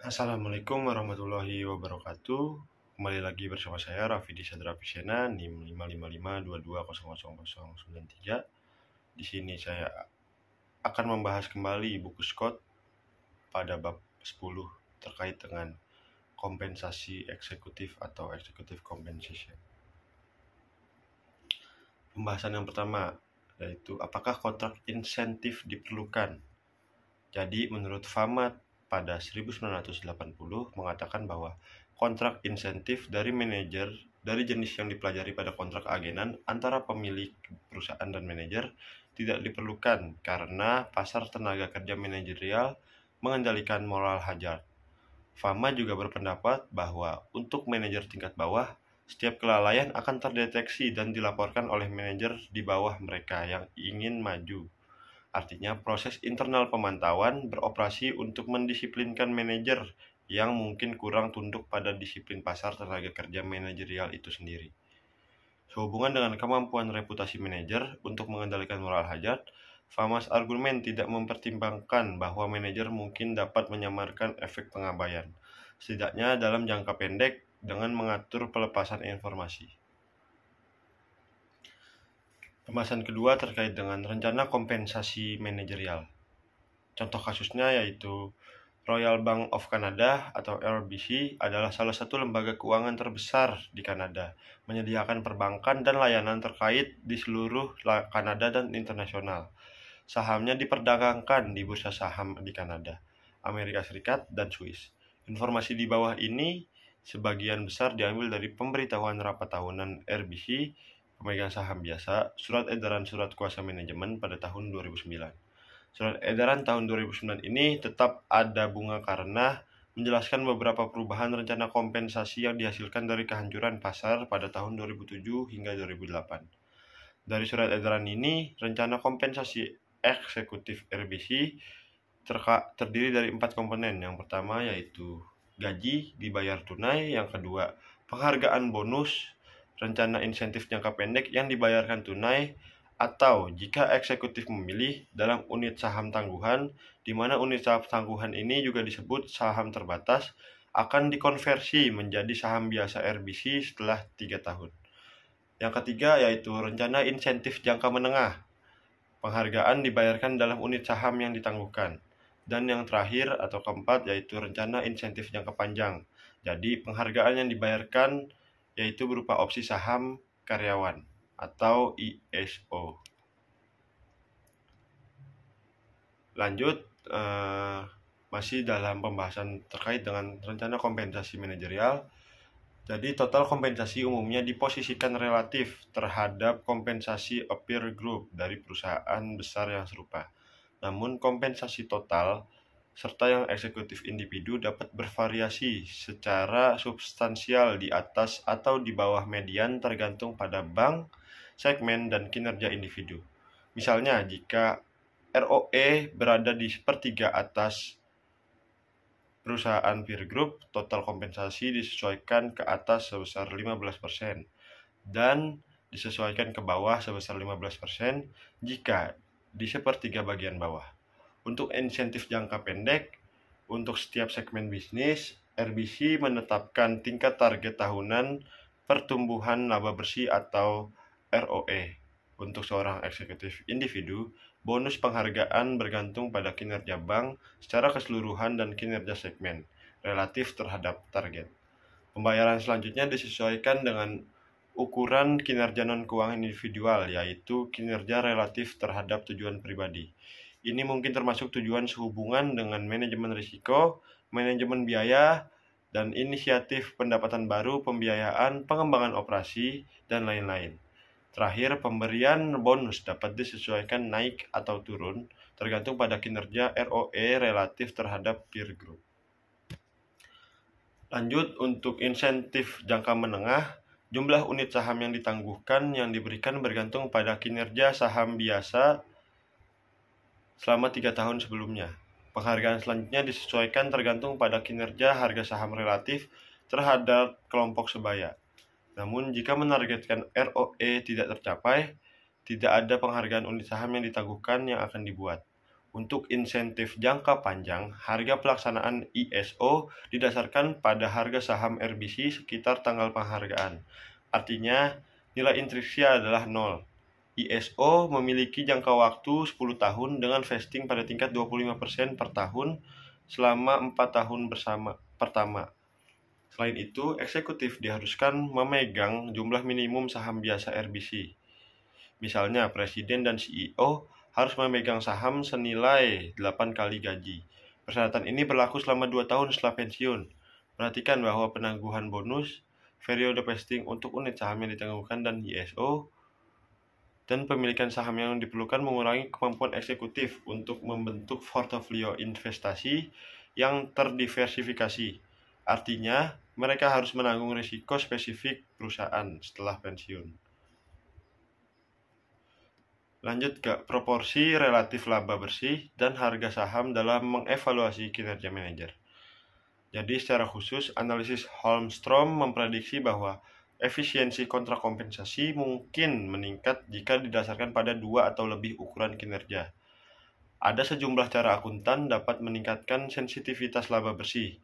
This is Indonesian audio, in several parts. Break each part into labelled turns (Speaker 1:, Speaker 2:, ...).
Speaker 1: Assalamualaikum warahmatullahi wabarakatuh. Kembali lagi bersama saya Rafidi Sadra Pisena NIM 55522000093. Di sini saya akan membahas kembali buku Scott pada bab 10 terkait dengan kompensasi eksekutif atau executive compensation. Pembahasan yang pertama yaitu apakah kontrak insentif diperlukan. Jadi menurut Famat pada 1980 mengatakan bahwa kontrak insentif dari manajer dari jenis yang dipelajari pada kontrak agenan antara pemilik perusahaan dan manajer tidak diperlukan karena pasar tenaga kerja manajerial mengendalikan moral hazard. Fama juga berpendapat bahwa untuk manajer tingkat bawah, setiap kelalaian akan terdeteksi dan dilaporkan oleh manajer di bawah mereka yang ingin maju. Artinya, proses internal pemantauan beroperasi untuk mendisiplinkan manajer yang mungkin kurang tunduk pada disiplin pasar tenaga kerja manajerial itu sendiri. Sehubungan dengan kemampuan reputasi manajer untuk mengendalikan moral hazard, Famas argumen tidak mempertimbangkan bahwa manajer mungkin dapat menyamarkan efek pengabaian, setidaknya dalam jangka pendek dengan mengatur pelepasan informasi. Pembahasan kedua terkait dengan rencana kompensasi manajerial. Contoh kasusnya yaitu Royal Bank of Canada atau RBC adalah salah satu lembaga keuangan terbesar di Kanada, menyediakan perbankan dan layanan terkait di seluruh Kanada dan internasional. Sahamnya diperdagangkan di bursa saham di Kanada, Amerika Serikat, dan Swiss. Informasi di bawah ini sebagian besar diambil dari pemberitahuan rapat tahunan RBC, pemegang saham biasa, surat edaran surat kuasa manajemen pada tahun 2009. Surat edaran tahun 2009 ini tetap ada bunga karena menjelaskan beberapa perubahan rencana kompensasi yang dihasilkan dari kehancuran pasar pada tahun 2007 hingga 2008. Dari surat edaran ini, rencana kompensasi eksekutif RBC terdiri dari 4 komponen. Yang pertama yaitu gaji dibayar tunai, yang kedua penghargaan bonus, rencana insentif jangka pendek yang dibayarkan tunai, atau jika eksekutif memilih dalam unit saham tangguhan, di mana unit saham tangguhan ini juga disebut saham terbatas, akan dikonversi menjadi saham biasa RBC setelah 3 tahun. Yang ketiga yaitu rencana insentif jangka menengah. Penghargaan dibayarkan dalam unit saham yang ditangguhkan. Dan yang terakhir atau keempat yaitu rencana insentif jangka panjang. Jadi penghargaan yang dibayarkan yaitu berupa opsi saham karyawan atau ISO. Lanjut, masih dalam pembahasan terkait dengan rencana kompensasi manajerial. Jadi total kompensasi umumnya diposisikan relatif terhadap kompensasi a peer group dari perusahaan besar yang serupa. Namun kompensasi total serta yang eksekutif individu dapat bervariasi secara substansial di atas atau di bawah median tergantung pada bank, segmen, dan kinerja individu. Misalnya, jika ROE berada di sepertiga atas perusahaan peer group, total kompensasi disesuaikan ke atas sebesar 15% dan disesuaikan ke bawah sebesar 15% jika di sepertiga bagian bawah. Untuk insentif jangka pendek, untuk setiap segmen bisnis, RBC menetapkan tingkat target tahunan pertumbuhan laba bersih atau ROE. Untuk seorang eksekutif individu, bonus penghargaan bergantung pada kinerja bank secara keseluruhan dan kinerja segmen relatif terhadap target. Pembayaran selanjutnya disesuaikan dengan ukuran kinerja non-keuangan individual, yaitu kinerja relatif terhadap tujuan pribadi. Ini mungkin termasuk tujuan sehubungan dengan manajemen risiko, manajemen biaya, dan inisiatif pendapatan baru, pembiayaan, pengembangan operasi, dan lain-lain. Terakhir, pemberian bonus dapat disesuaikan naik atau turun tergantung pada kinerja ROE relatif terhadap peer group. Lanjut, untuk insentif jangka menengah, jumlah unit saham yang ditangguhkan yang diberikan bergantung pada kinerja saham biasa selama 3 tahun sebelumnya. Penghargaan selanjutnya disesuaikan tergantung pada kinerja harga saham relatif terhadap kelompok sebaya. Namun jika menargetkan ROE tidak tercapai, tidak ada penghargaan unit saham yang ditangguhkan yang akan dibuat. Untuk insentif jangka panjang, harga pelaksanaan ISO didasarkan pada harga saham RBC sekitar tanggal penghargaan. Artinya, nilai intrinsik adalah 0. ISO memiliki jangka waktu 10 tahun dengan vesting pada tingkat 25% per tahun selama 4 tahun pertama. Selain itu, eksekutif diharuskan memegang jumlah minimum saham biasa RBC. Misalnya, presiden dan CEO harus memegang saham senilai 8 kali gaji. Persyaratan ini berlaku selama 2 tahun setelah pensiun. Perhatikan bahwa penangguhan bonus, periode vesting untuk unit saham yang ditangguhkan dan ISO, dan pemilikan saham yang diperlukan mengurangi kemampuan eksekutif untuk membentuk portofolio investasi yang terdiversifikasi. Artinya, mereka harus menanggung risiko spesifik perusahaan setelah pensiun. Lanjut ke proporsi relatif laba bersih dan harga saham dalam mengevaluasi kinerja manajer. Jadi secara khusus, analisis Holmstrom memprediksi bahwa efisiensi kontrak kompensasi mungkin meningkat jika didasarkan pada 2 atau lebih ukuran kinerja. Ada sejumlah cara akuntan dapat meningkatkan sensitivitas laba bersih.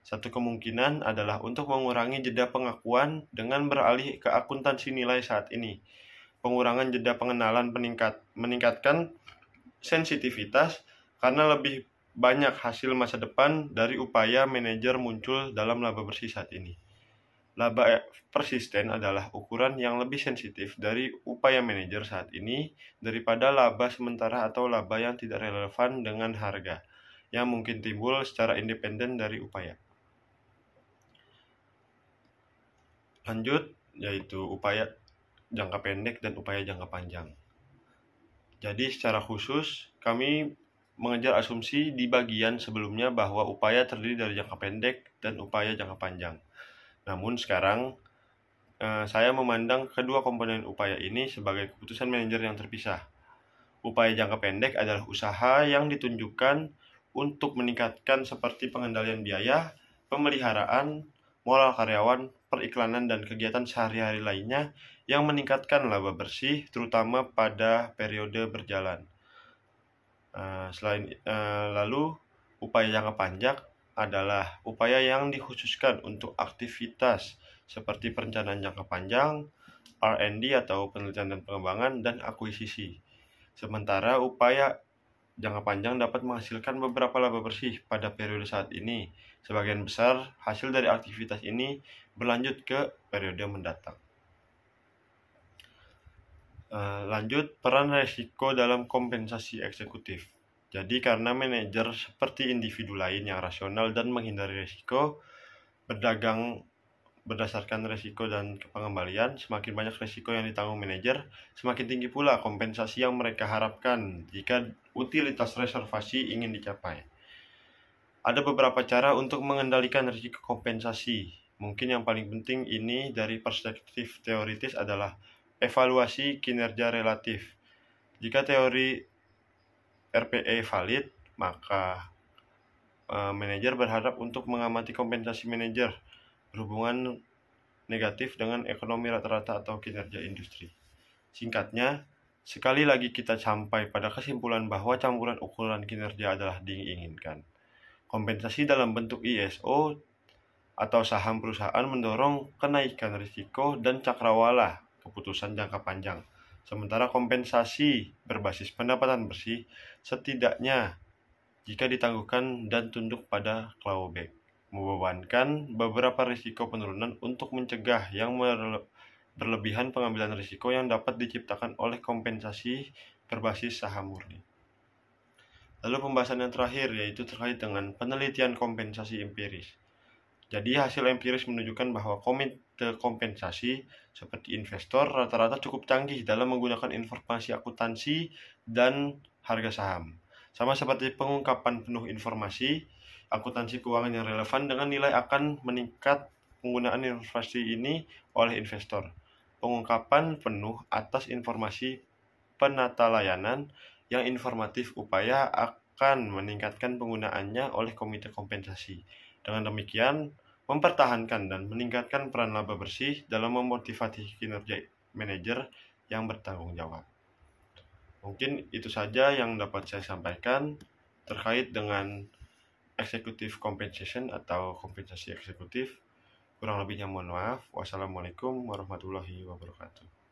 Speaker 1: Satu kemungkinan adalah untuk mengurangi jeda pengakuan dengan beralih ke akuntansi nilai saat ini. Pengurangan jeda pengenalan meningkatkan sensitivitas karena lebih banyak hasil masa depan dari upaya manajer muncul dalam laba bersih saat ini. Laba persisten adalah ukuran yang lebih sensitif dari upaya manajer saat ini daripada laba sementara atau laba yang tidak relevan dengan harga, yang mungkin timbul secara independen dari upaya. Lanjut, yaitu upaya jangka pendek dan upaya jangka panjang. Jadi secara khusus kami mengejar asumsi di bagian sebelumnya bahwa upaya terdiri dari jangka pendek dan upaya jangka panjang. Namun sekarang saya memandang kedua komponen upaya ini sebagai keputusan manajer yang terpisah. Upaya jangka pendek adalah usaha yang ditunjukkan untuk meningkatkan seperti pengendalian biaya, pemeliharaan, moral karyawan, periklanan, dan kegiatan sehari-hari lainnya yang meningkatkan laba bersih, terutama pada periode berjalan. Lalu, upaya jangka panjang adalah upaya yang dikhususkan untuk aktivitas seperti perencanaan jangka panjang, R&D atau penelitian dan pengembangan, dan akuisisi. Sementara upaya jangka panjang dapat menghasilkan beberapa laba bersih pada periode saat ini. Sebagian besar hasil dari aktivitas ini berlanjut ke periode mendatang. Lanjut, peran resiko dalam kompensasi eksekutif. Jadi karena manajer seperti individu lain yang rasional dan menghindari resiko, berdagang berdasarkan resiko dan pengembalian, semakin banyak resiko yang ditanggung manajer, semakin tinggi pula kompensasi yang mereka harapkan jika utilitas reservasi ingin dicapai. Ada beberapa cara untuk mengendalikan risiko kompensasi. Mungkin yang paling penting ini dari perspektif teoritis adalah evaluasi kinerja relatif. Jika teori RPE valid, maka manajer berharap untuk mengamati kompensasi manajer berhubungan negatif dengan ekonomi rata-rata atau kinerja industri. Singkatnya, sekali lagi kita sampai pada kesimpulan bahwa campuran ukuran kinerja adalah diinginkan. Kompensasi dalam bentuk ISO atau saham perusahaan mendorong kenaikan risiko dan cakrawala keputusan jangka panjang. Sementara kompensasi berbasis pendapatan bersih setidaknya jika ditangguhkan dan tunduk pada clawback, membebankan beberapa risiko penurunan untuk mencegah yang berlebihan pengambilan risiko yang dapat diciptakan oleh kompensasi berbasis saham murni. Lalu pembahasan yang terakhir yaitu terkait dengan penelitian kompensasi empiris. Jadi hasil empiris menunjukkan bahwa komite kompensasi seperti investor rata-rata cukup canggih dalam menggunakan informasi akuntansi dan harga saham. Sama seperti pengungkapan penuh informasi, akuntansi keuangan yang relevan dengan nilai akan meningkat penggunaan informasi ini oleh investor. Pengungkapan penuh atas informasi penata layanan yang informatif upaya akan meningkatkan penggunaannya oleh komite kompensasi. Dengan demikian, mempertahankan dan meningkatkan peran laba bersih dalam memotivasi kinerja manajer yang bertanggung jawab. Mungkin itu saja yang dapat saya sampaikan terkait dengan executive compensation atau kompensasi eksekutif. Kurang lebihnya mohon maaf. Wassalamualaikum warahmatullahi wabarakatuh.